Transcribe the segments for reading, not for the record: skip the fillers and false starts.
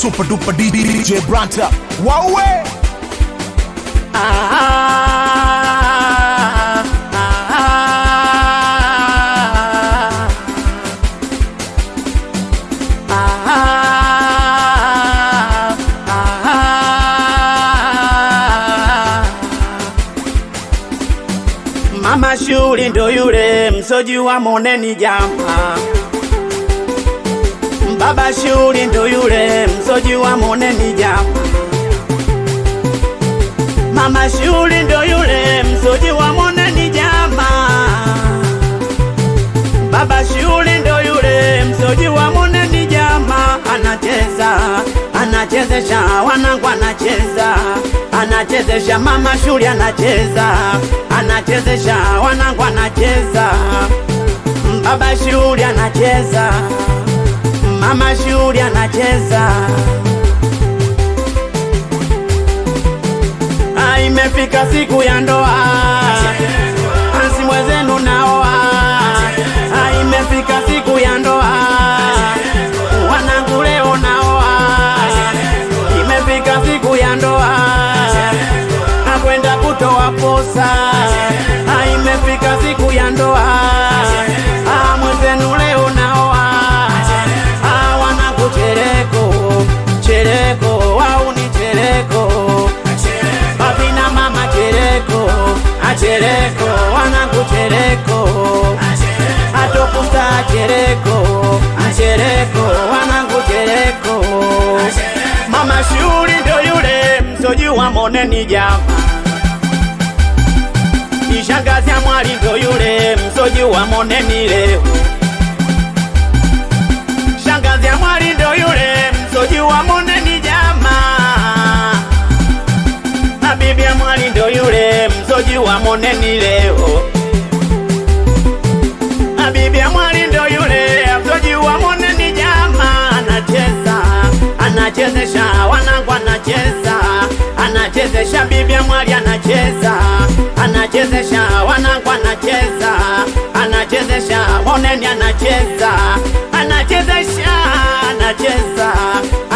super duper DJ Branta. Wawe. Mama shuli ndo yule msoji wa moneni jama. Baba shuli ndo yule msoji wa moneni jama. Mama shuli ndo yule msoji wa moneni jama. Baba shuli ndo yule msoji wa moneni jama. Anachezesha wanangu anacheza. Anachezesha mama shuli anachezesha wanangu anacheza. Baba shuli anacheza. Mama shuli anacheza. Imefika siku ya ndoa, ansi mwezenu naoa. Imefika siku ya ndoa, wanangu leo naoa. Imefika siku ya ndoa, nakwenda kutoa posa. Imefika siku ya ndoa, mwezenu leo naoa. Wanangu chereko, chereko, wau ni chereko. Babina mama chereko, achereko, wanangu chereko. Atopusta chereko, achereko, wanangu chereko. Mama shuli ndo yule msoji wa moneni jama. Ishangazi ya mwali ndo yule msoji wa moneni leo. Shangazi ya mwali ndo yule msoji wa moneni jama. Na bibi ya mwali ndo yule msoji wa moneni leo. Na bibi ya mwali ndo yule msoji wa moneni jama. Anachezesha wanangu anacheza. Anachezesha bibi ya mwali anacheza. Anachezesha wanangu anacheza. Anachezesha moneni anacheza.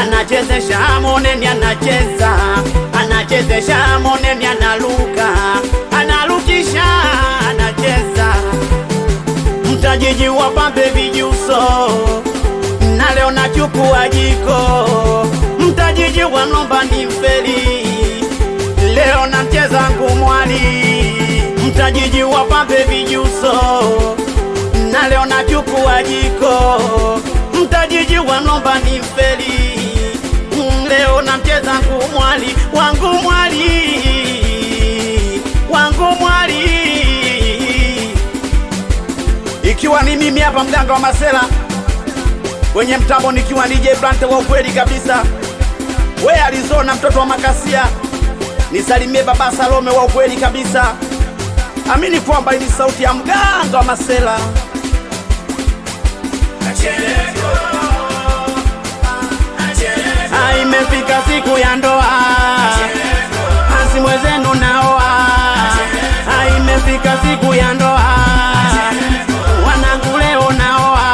Anachezesha moneni anacheza. Anachezesha moneni analuka. Analukisha anacheza. Mtajiji wa pambe vijuso, na leo nachukua jiko. Mtajiji wa nomba ni mfeli, leo namcheza ngumwali. Mtajiji wa pambe vijuso, na leo nachukua jiko. Mtajiji wa nomba ni mfeli, leo namcheza ngumwali. Wangu mwali, wangu mwali. Ikiwa ni mimi hapa mganga wa masela, kwenye mtambo nikiwa DJ Branta wa ukweli kabisa. We Arizona mtoto wa makasia, nisalimie baba Salome wa ukweli kabisa. Amini kwamba ni sauti ya mganga wa masela. Imefika siku ya ndoa, ansi mwezenu naoa. Imefika siku ya ndoa, wanangu leo naoa.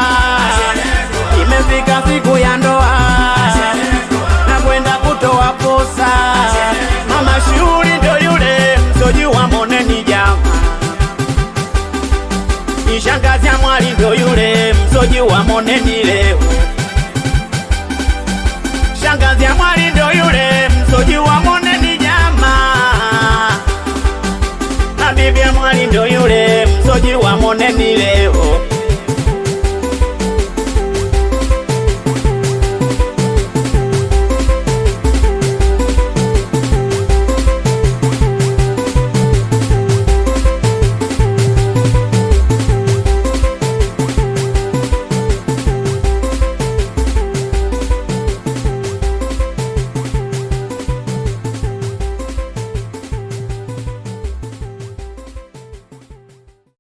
Imefika siku ya ndoa, nakwenda kutoa posa. Mama shuli ndo yule msoji wa moneni jama. Ishangazi ya mwali ndo yule msoji wa moneni leo. Shangazi ya mwali ndo yule msoji wa moneni jama. Na bibi ya mwali ndo yule msoji wa